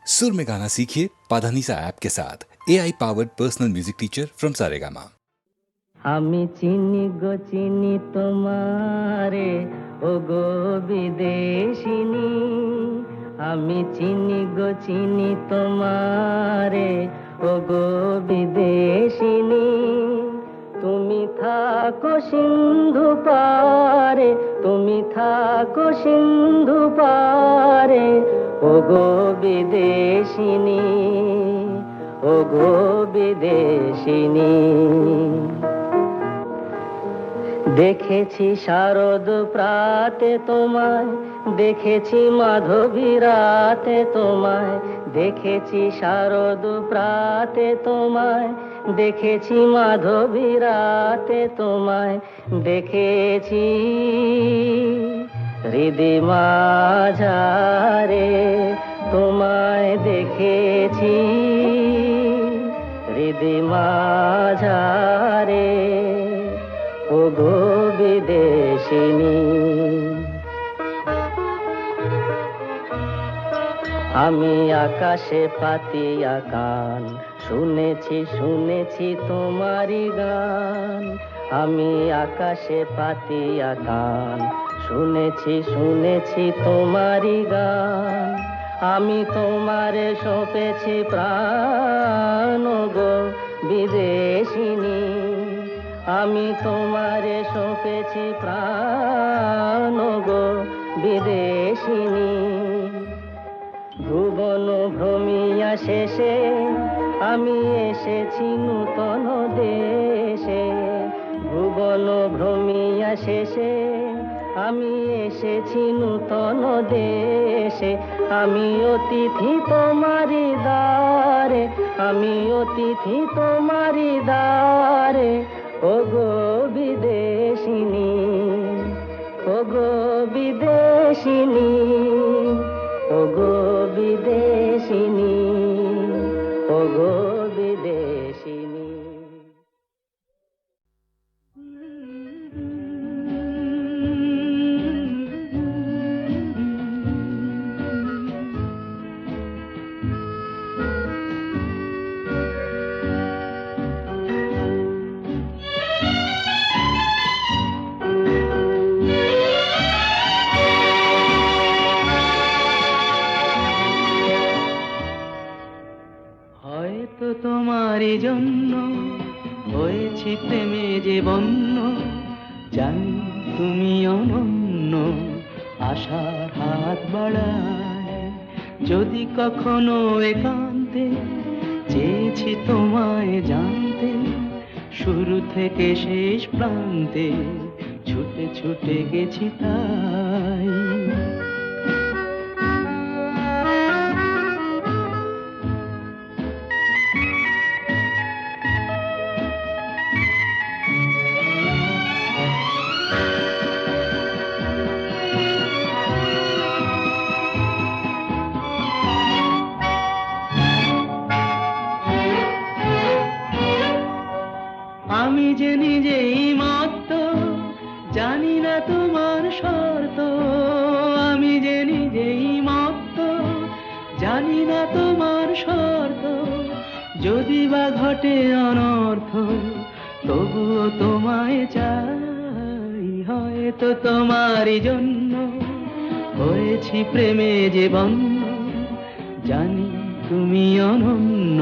सुर में गाना सीखिए पाधानीसा ऐप के साथ AI powered personal music teacher from Saregama. আমি চিনি গো চিনি তোমারে ও গো বিদেশিনী, আমি চিনি গো চিনি তোমারে ও গো বিদেশিনী। তুমি থাকো সিন্ধু পারে, তুমি থাকো সিন্ধু পারে ও গো বিদেশিনী, ও গো বিদেশিনী। দেখেছি শারদ প্রাতে তোমায়, দেখেছি মাধবী রাতে তোমায়, দেখেছি শারদ প্রাতে তোমায়, দেখেছি মাধবী রাতে তোমায়, দেখেছি হৃদি মাঝারে তোমায়, দেখেছি হৃদি মাঝারে ও গো বিদেশিনী। আমি আকাশে পাতিয়া কান, শুনেছি শুনেছি তোমারি গান। আমি আকাশে পাতিয়া কান, শুনেছি শুনেছি তোমারি গান। আমি তোমারে সঁপেছি প্রাণ গো বিদেশিনী, আমি তোমারে সঁপেছি প্রাণ গো বিদেশিনী। ভুবন ভ্রমিয়া শেষে আমি এসেছি নূতন দেশে, ভুবন ভ্রমিয়া শেষে আমি এসেছি নূতন দেশে। আমি অতিথি তোমারি দ্বারে, আমি অতিথি তোমারি দ্বারে ও গো বিদেশিনী, ও গো বিদেশিনী, ও গো বিদেশিনী, ও গো বিদেশিনী। হয়তো তোমারই জন্য হয়েছি প্রেমে যে বন্য, জানি তুমি অনন্য, আশার হাত বাড়ায় যদি কখনো একান্তে, চেয়েছি তোমায় জানতে শুরু থেকে শেষ প্রান্তে, ছুটে ছুটে গেছি তাই। আমি যে নিজেই মত্ত, জানি না তোমার শর্ত, আমি যে নিজেই মত্ত, জানি না তোমার শর্ত। যদি বা ঘটে অনর্থ, তবুও তোমায় চাই। হয়তো তোমারই জন্য হয়েছি প্রেমে যে বন্য, জানি তুমি অনন্য,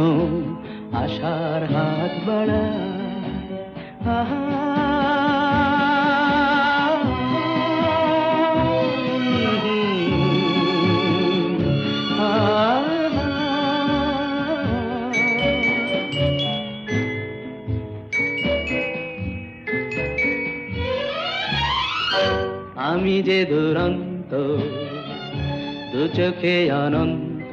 আশার হাত বাড়ায়। আমি যে দুরন্ত, দু চোখে অনন্ত,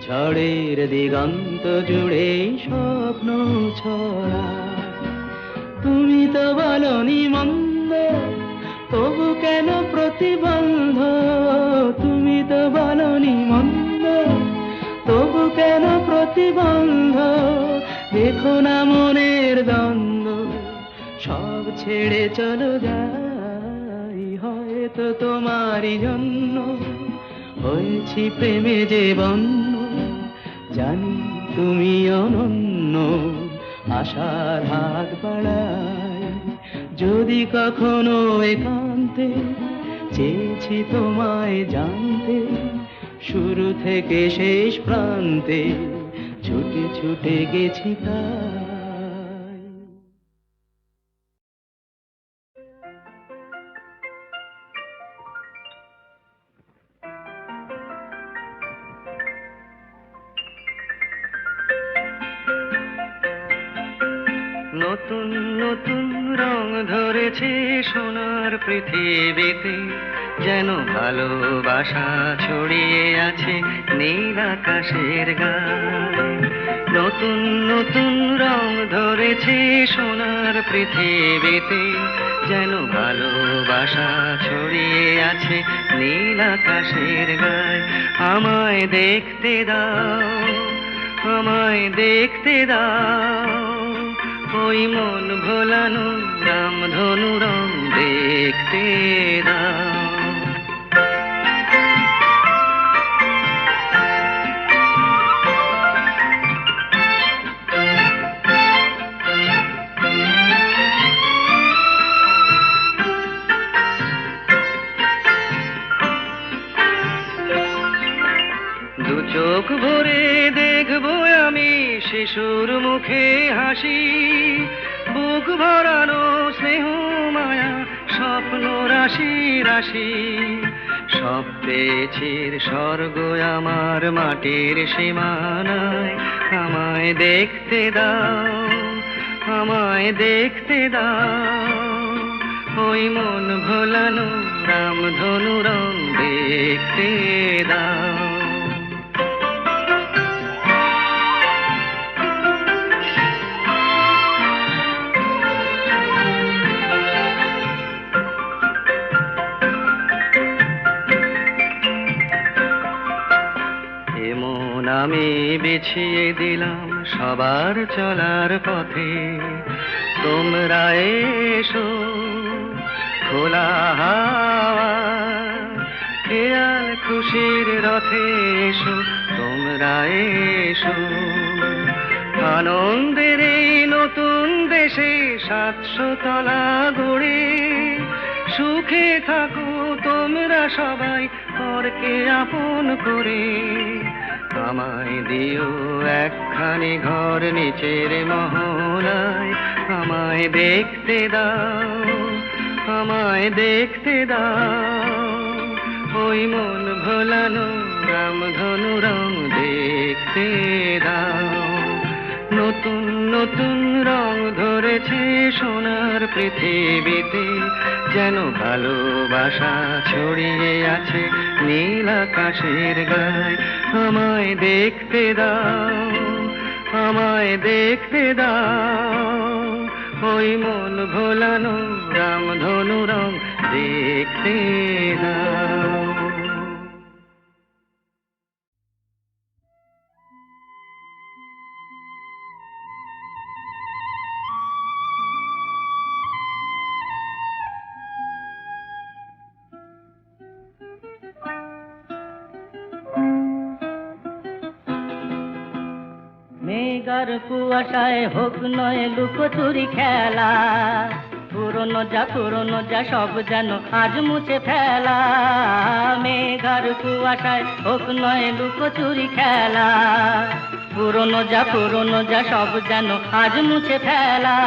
ঝড়ের দিগন্ত জুড়ে স্বপ্ন ছড়া। তুমি তো বলনি মন্দ, তবু কেন প্রতিবন্ধ? তুমি তো বলনি মন্দ, তবু কেন প্রতিবন্ধ? দেখো না মনের দ্বন্দ্ব, সব ছেড়ে চলো যাই। হয়তো তোমারই জন্য হয়েছি প্রেমে যে বন্য, জানি তুমি অনন্য, আশার হাত বাড়াই যদি কখনো একান্তে, চেয়েছি তোমায় জানতে, শুরু থেকে শেষ প্রান্তে ছুটে ছুটে গেছি তাই। নতুন নতুন রং ধরেছে সোনার পৃথিবীতে, যেন ভালোবাসা ছড়িয়ে আছে নীল আকাশের গায়ে। নতুন নতুন রং ধরেছে সোনার পৃথিবীতে, যেন ভালোবাসা ছড়িয়ে আছে নীল আকাশের গায়ে। আমায় দেখতে দাও, আমায় দেখতে দাও, ওই মন ভোলানো রামধনু রং দেখতে দাও। দু চোখ ভরে দেখবো আমি শিশুর মুখে হাসি, বুক ভরানো স্নেহ মায়া স্বপ্ন রাশি রাশি। সব পেয়েছির স্বর্গ আমার মাটির সীমানায়। আমায় দেখতে দাও, আমায় দেখতে দাও, ওই মন ভোলানো রামধনু রং দেখতে দাও। আমি বিছিয়ে দিলাম সবার চলার পথে, তোমরা এসো খোলা হাওয়া খেয়াল খুশির রথে এসো, তোমরা এসো আনন্দের এই নতুন দেশে 700 তলা গড়ে। সুখে থাকো তোমরা সবাই পরকে আপন করে, আমায় দিও একখানি ঘর নিচের মহলায়। আমায় দেখতে দাও, আমায় দেখতে দাও, ওই মন ভোলানো রামধনু রং দেখতে দাও। নতুন নতুন রং ধরেছে সোনার পৃথিবীতে, যেন ভালোবাসা ছড়িয়ে আছে নীল আকাশের গায়ে। আমায় দেখতে দাও, আমায় দেখতে দাও, ওই মন ভোলানো রামধনু রং দেখতে দাও। মেঘার কুয়াশায় হোক নয় লুকোচুরি খেলা, পুরনো যা সব যেন আজ মুছে ফেলা। মেঘার কুয়াশায় হোক নয় লুকোচুরি খেলা, পুরনো যা সব যেন আজ মুছে ফেলা।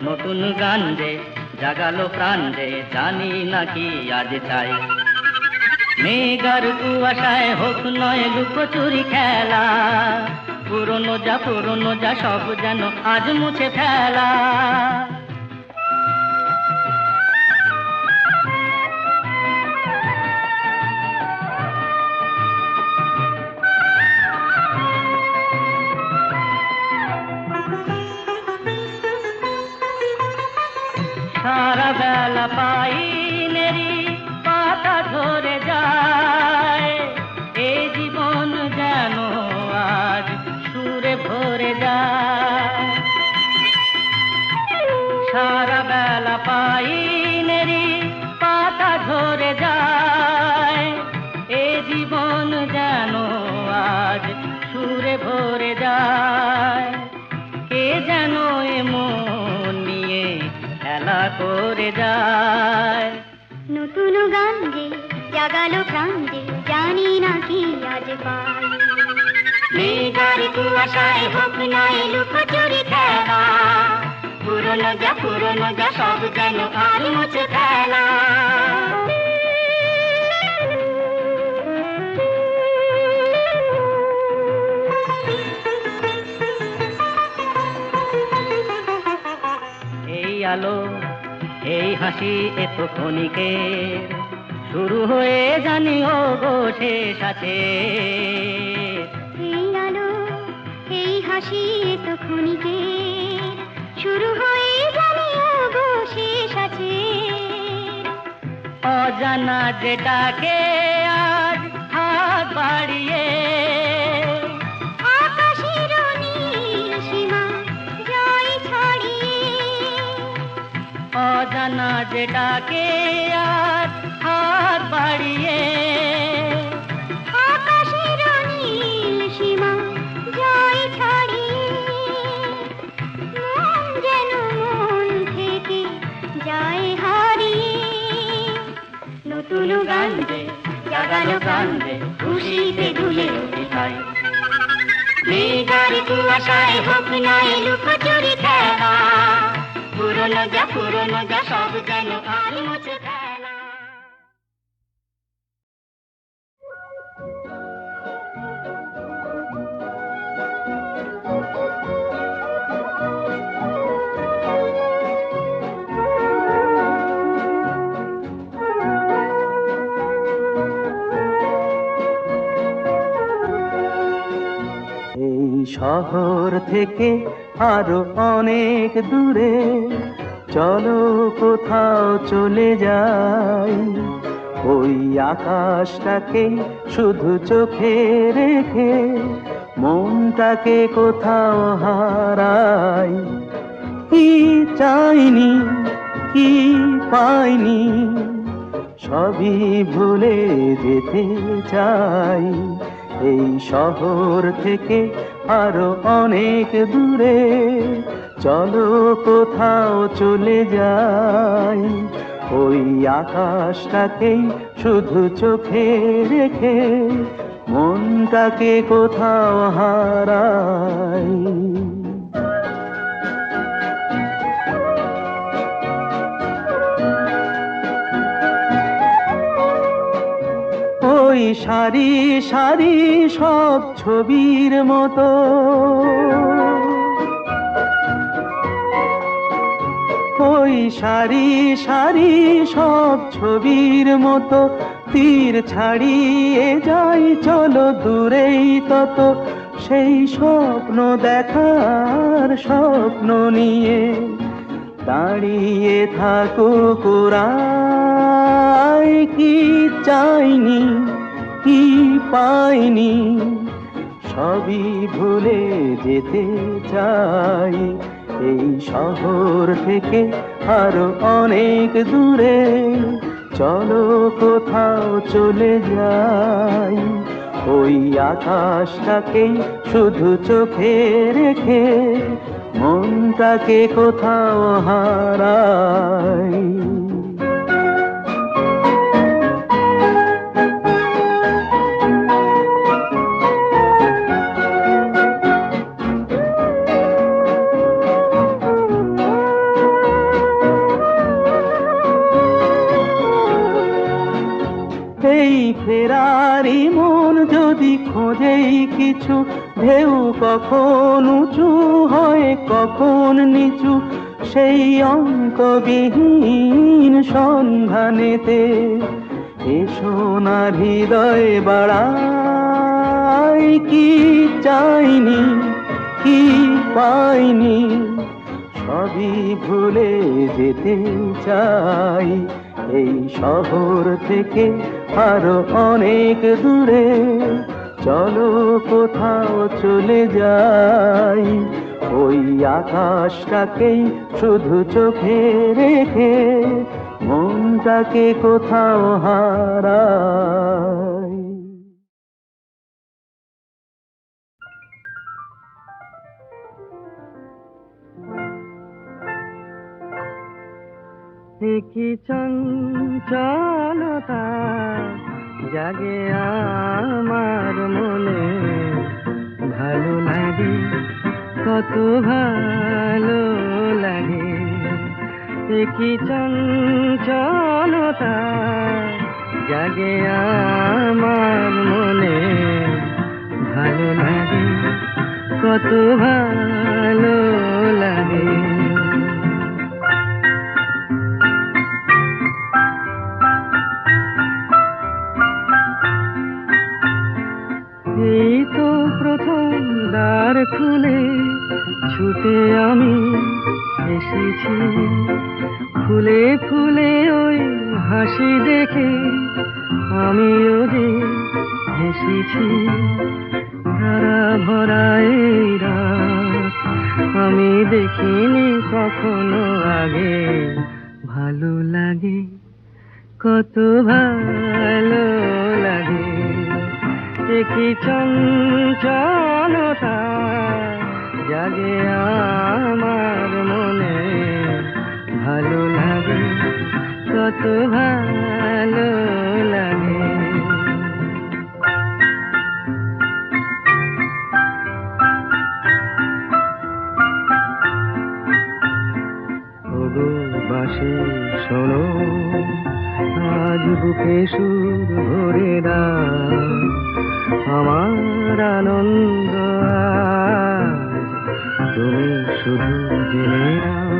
নতুন গান যে জাগালো প্রাণ যে, জানি নাকি আজ চাই। মেঘার কুয়াশায় হোক নয় লুকোচুরি খেলা, পুরনো যা সব যেন আজ মুছে ফেলা। সারা বেলা পাইনেরি পাতা ঝরে যায়, এই জীবন যেন আজ সুরে ভরে যায়। যায়। নতুন গান যে জাগালো প্রাণ যে জানি না কি আজ পাই। মেঘার কুয়াশায় হোক না লুকোচুরি খেলা, পুরনো যা সব যেন আর মুছে ফেলা। এই আলো এই হাসি এত ক্ষণিকের, শুরু হয়ে জানি ও গো শেষ আছে। এই আলো এই হাসি তো ক্ষণিকের, শুরু হয়ে জানি গো শেষ আছে। অজানা যেটাকে আজ হাত বাড়িয়ে, আকাশের নীল সীমা জয় ছড়িয়ে। অজানা যেটাকে আজ হাত বাড়িয়ে, আকাশের নীল সীমা জয় ছড়িয়ে। মন যেন মন থেকে যায় হারিয়ে। নতুন গান যে জাগালো গান যে খুশিতে দুলে উঠে যায়। মেঘার কুয়াশায় হোক না লুকোচুরি খেলা, পুরনো যা সব যেন আর মুছে ফেলা। এই শহর থেকে আরো অনেক দূরে চলো কোথাও চলে যাই। ওই আকাশটাকে শুধু চোখে রেখে মনটাকে কোথাও হারাই। কি চাইনি কি পাইনি সবই ভুলে যেতে চাই। এই শহর থেকে আরো অনেক দূরে চলো কোথাও চলে যাই। ওই আকাশটাকেই শুধু চোখে রেখে মনটাকে কোথাও হারাই। ওই সারি সারি সব ছবির মতো ওই সারি সারি সব ছবির মতো তীর ছাড়িয়ে যাই চলো দূরেই তত। সেই স্বপ্ন দেখার স্বপ্ন নিয়ে দাঁড়িয়ে থাকুক ওরাই। কি চাইনি কি পাইনি সবই ভুলে যেতে চাই। এই শহর থেকে আরো অনেক দূরে চলো কোথাও চলে যাই। ওই আকাশটাকেই শুধু চোখে রেখে মনটাকে কোথাও হারাই। এই ফেরারি মন যদি খোঁজেই কিছু, ঢেউ কখন উঁচু হয় কখন নিচু, সেই অঙ্কবিহীন সন্ধানেতে এসো না হৃদয় বাড়াই। কি চাইনি কি পাইনি সবই ভুলে যেতে চাই। এই শহর থেকে আরো অনেক দূরে চলো কোথাও চলে যাই। ওই আকাশটাকেই শুধু চোখে রেখে মনটাকে কোথাও হারাই। কি চঞ্চলতা জাগে আমার মনে, ভালো লাগে কত ভালো লাগে। কি চঞ্চলতা জাগে আমার মনে, ভালো লাগে কত ভালো লাগে। এই তো প্রথম দ্বার খুলে ছুটে আমি এসেছি, ফুলে ফুলে ওই হাসি দেখে আমিও যে হেসেছি। ধারা ভরা এই রাত আমি দেখিনি কখনো আগে, ভালো লাগে কত ভালো লাগে। কি চঞ্চলতা জাগে আমার মনে, ভালো লাগে কত ভালো লাগে। ওগো বাঁশি শোনো, আজ বুকে সুর ভরে দাও, আমার আনন্দ আজ তুমি শুধু জেনে নাও।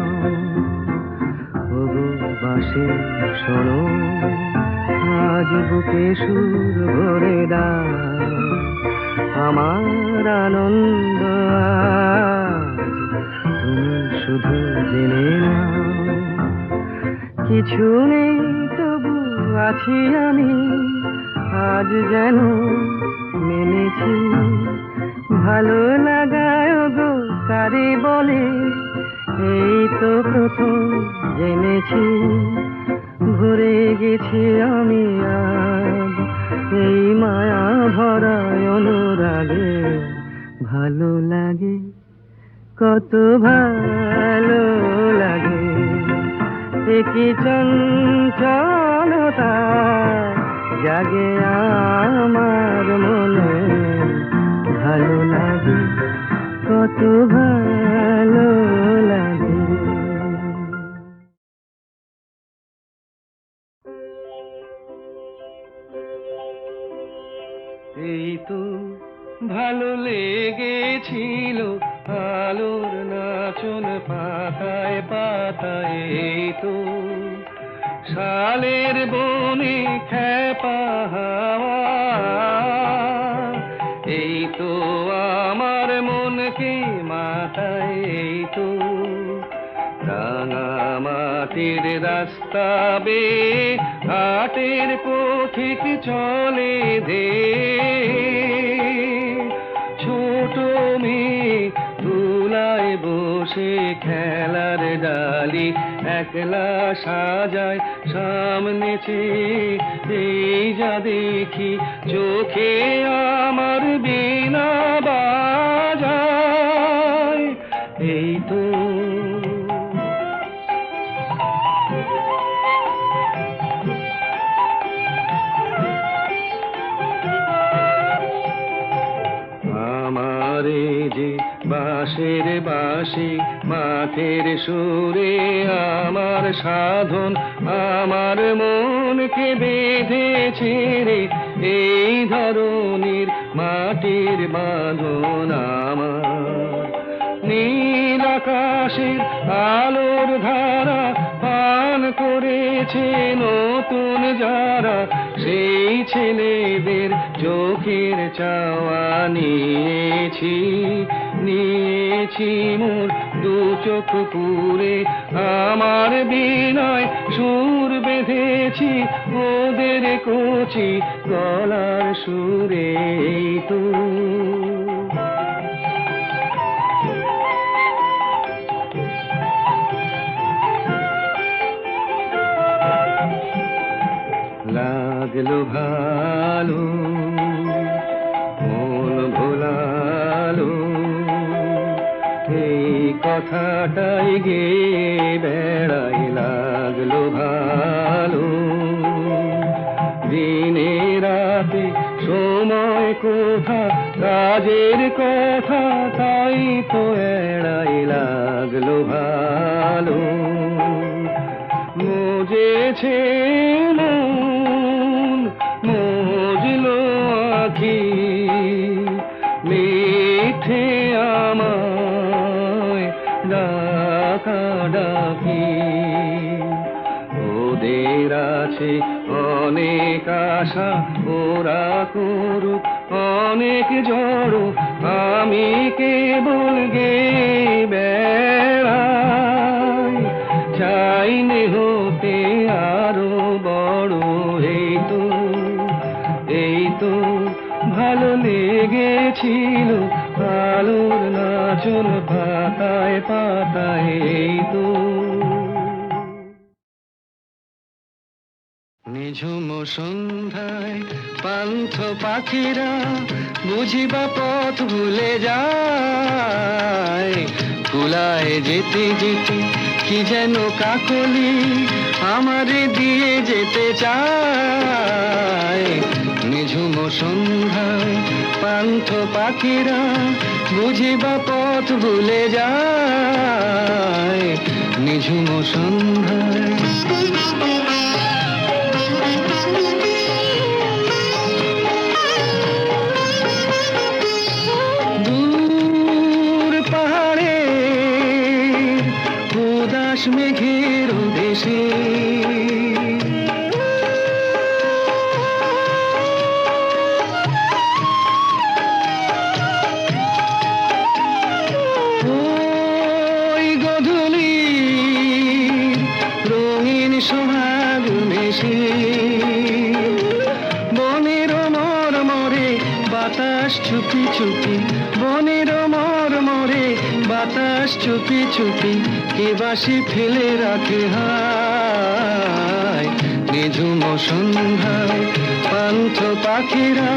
ওগো বাঁশি শোনো, আজ বুকে সুর ভরে দাও, আমার আনন্দ আজ তুমি শুধু জেনে নাও। কিছু নেই তবু আছি আমি, আজ যেন মেনেছি, ভালো লাগায় গো কারে বলে, এই তো প্রথম জেনেছি। ভরে গেছি আমি আজ এই মায়া ভরা অনুরাগে, ভালো লাগে কত ভালো লাগে। কি চঞ্চলতা জাগে আমার মনে, ভালো লাগে কত ভালো লাগে। এই তো ভালো লেগেছিল আলোর নাচন পাতায় পাতায়, এই তো শালের বনে খেপা হাওয়া, এই তো আমার মনকে মাতায়, এই তো রাঙা মাটির রাস্তা বে হাটের পথিক চলে দে, ছোট মেয়ে তুলায় বসে খেলার ডালি একলা সাজায় সামনে চেয়ে, এই যা দেখি চোখে আমার বীণা বাজায়, এই তো আমারে যে বাঁশের বাঁশি মাঠের সুরে আমার সাধন, আমার মনকে বেঁধেছে রে এই ধরনের মাটির বাঁধন। আমার নীল আকাশের আলোর ধারা পান করেছে নতুন যারা, সেই ছেলেদের চোখের চাওয়া নিয়েছি, নিয়েছি মোর দু চোখ পুরে, আমার বিনয় সুর বেঁধেছি ওদের কচি গলার সুরে, এই তো লাগলো ভালো মন ভোলালো, এই কথাটাই গে বেড়াই। লাগলো লাগলো ভালো। দিনে রাতে সময় কোথা, কাজের কথা, তাই তো এড়াই লাগলো ভালো। মজেছে মন, মজলো আখি, মিঠে আমায় ডাকাডাকি। ওদের আছে অনেক আশা, ওরা করুক অনেক জড়ো, আমি কেবল গে বেড়াই। চাইলে হতে আরো বড়, এই তো ভালো লেগেছিল আলোর নাচন পাতায় পাতায়। এই তো নিঝুম সন্ধ্যায় পান্থ পাখিরা বুঝিবা পথ ভুলে যায়। কুলায় যেতে যেতে কি যেন কাকলি আমারে দিয়ে যেতে চায়। নিঝুম সন্ধ্যায় পান্থ পাখিরা বুঝিবা পথ ভুলে যায়। নিঝুম সন্ধ্যায় মেঘের দেশে ওই গধূলি রঙিন সোহাগ মেশে, বনের মরমরে বাতাস চুপি চুপি, বনের মরমরে বাতাস চুপি চুপি, কে বাসি ফেলে রাখে হায়। নিঝুম সন্ধ্যায় পান্থ পাখিরা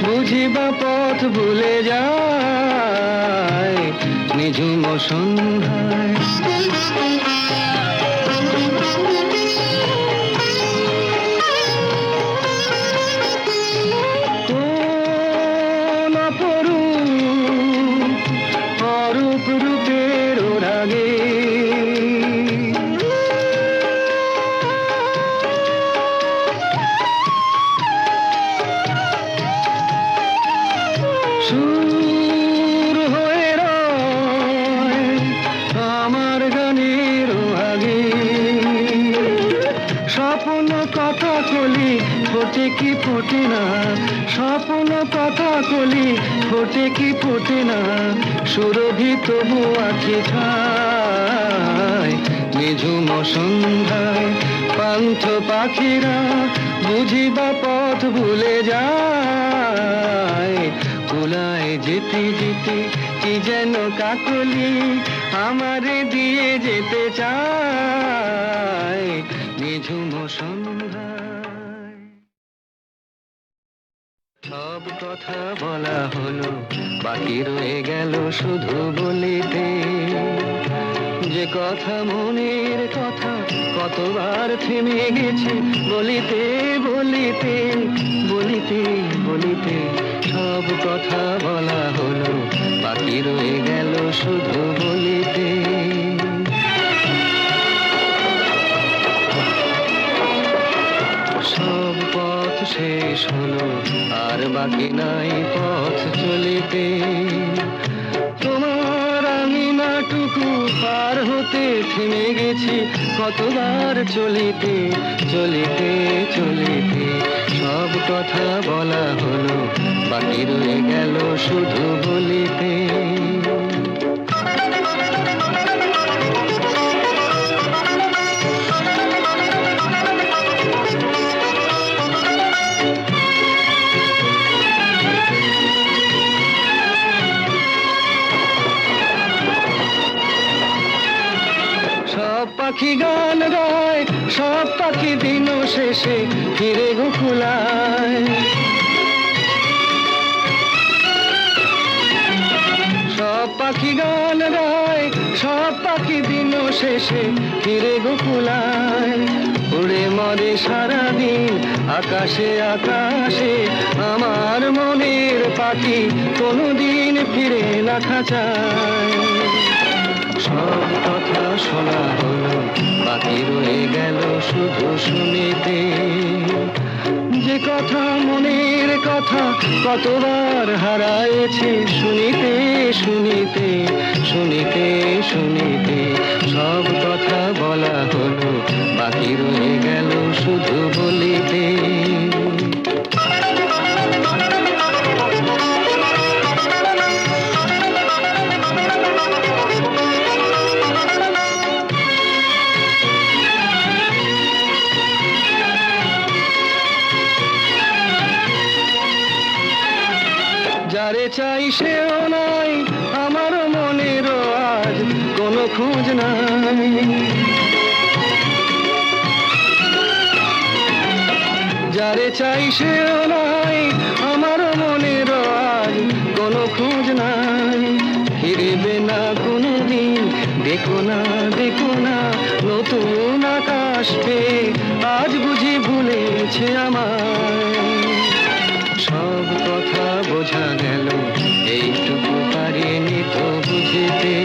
বুঝিবা পথ ভুলে যায়। নিঝুম সন্ধ্যায় অরূপ রূপের রাগে সুর হয়ে রয় আমার গানের আগে। স্বপ্ন কথা কলি ফোটে কি ফোটে না, স্বপ্ন কথা কলি ফোটে কি ফোটে না, সুরভি তবু আঁখি ঠায়। নিঝুম সন্ধ্যায় পান্থ পাখিরা বুঝিবা পথ ভুলে যায়। কুলায় যেতে যেতে কি যেন কাকলি আমারে দিয়ে যেতে চায়। নিঝুম সন্ধ্যায় সব কথা বলা হলো, বাকি রয়ে গেল শুধু বলিতে। যে কথা মনের কথা কতবার থেমে গেছে বলিতে বলিতে বলিতে বলিতে। সব কথা বলা হলো, বাকি রয়ে গেল শুধু বলিতে। সব পথ শেষ হলো, আর বাকি নাই পথ চলিতে। তোমার আঙিনাটুকু পার হতে থেমে গেছি কতবার চলিতে চলিতে চলিতে। সব কথা বলা হলো, বাকি রয়ে গেল শুধু বলিতে। সব পাখি গান গায়, সব পাখি দিন শেষে ফিরে গোকুলায়। সব পাখি গান গায়, সব পাখি দিন শেষে ফিরে গোকুলায় উড়ে মরে সারাদিন আকাশে আকাশে আমার মনের পাখি কোনোদিন ফিরে না খাঁচায় সব কথা শোনা হলো বাকি রয়ে গেল শুধু শুনিতে যে কথা মনের কথা কতবার হারায়েছে শুনিতে শুনিতে শুনিতে শুনিতে সব কথা বলা হলো বাকি রয়ে গেল শুধু বলিতে যারে চাই সেও নাই আমার মনের আজ কোনো খোঁজ নাই যারে চাই সেও নাই আমার মনের আজ কোনো খোঁজ নাই ফিরবে না কোনোদিন দেখো না নতুন আকাশ পেয়ে আজ বুঝি ভুলেছে আমায় সব কথা বোঝা গেল এইটুকু পারিনি তো বুঝিতে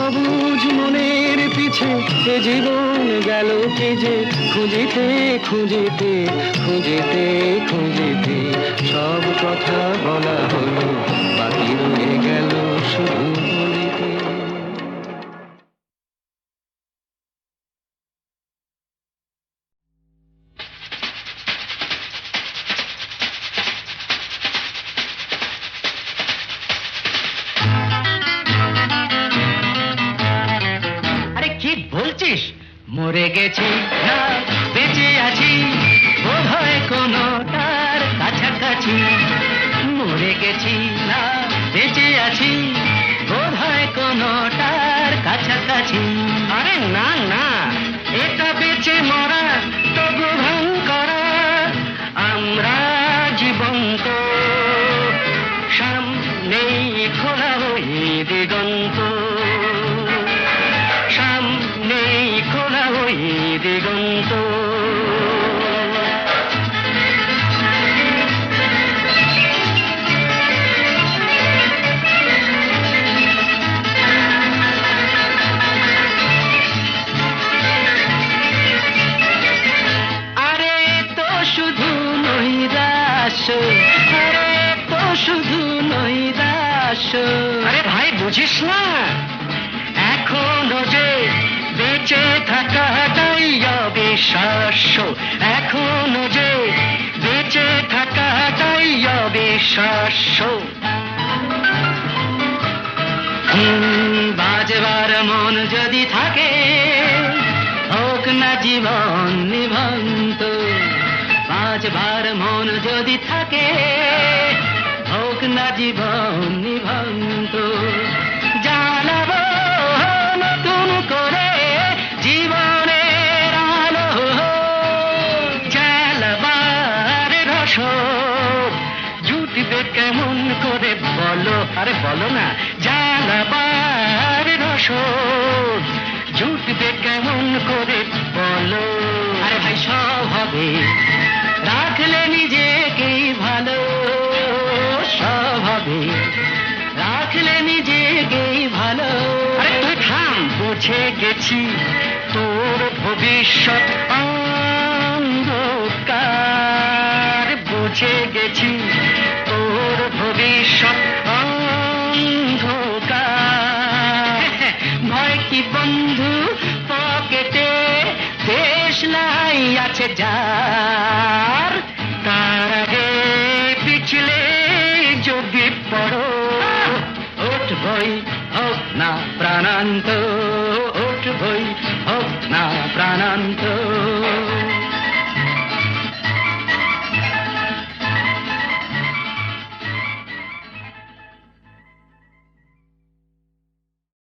অবুঝ মনের পিছে এ জীবন গেল কি যে খুঁজিতে খুঁজিতে খুঁজিতে খুঁজিতে সব কথা বলা হলো বাকি রয়ে গেল শুধু বলিতে বলছিস মরে গেছি না বেঁচে আছি বোধ হয় কোনো তার কাছাকাছি মরে গেছি না বেঁচে আছি বোধ হয় কোনো তার কাছাকাছি আরে না না এটা বেঁচে মরা তবু ভাঙ করা আমরা জীবন্ত সামনেই খোলা ওই দিগন্ত খোলা ওই দিগন্ত আরে তো শুধু নৈরাশ আরে তো শুধু নৈরাশ আরে ভাই বুঝিস না এখনো যে বেঁচে থাকাটাই অবিশ্বাস্য এখনো যে বেঁচে থাকাটাই অবিশ্বাস্য বাজবার মন যদি থাকে হোক না জীবন নিভন্ত বাজবার মন যদি থাকে হোক না জীবন নিভন্ত জানাবো নতুন করে জীবনের আলো জ্বালাবার রসদ জুটবে কেমন করে বলো আরে বলো না জ্বালাবার রসদ জুটবে কেমন করে বলো আরে ভাই সব হবে রাখলে নিজেকেই ভালো সব হবে রাখলে নিজেকেই ভালো আরে তুই থাম বুঝে গেছি তোর ভবিষ্যৎ অন্ধকার বুঝে গেছি তোর ভবিষ্যৎ অন্ধকার ভয় কি বন্ধু পকেটে দেশলাই আছে যার তার আগে পিছলে যদি পড়ো উঠবই হোক না প্রাণান্ত উঠবই হোক না প্রাণান্ত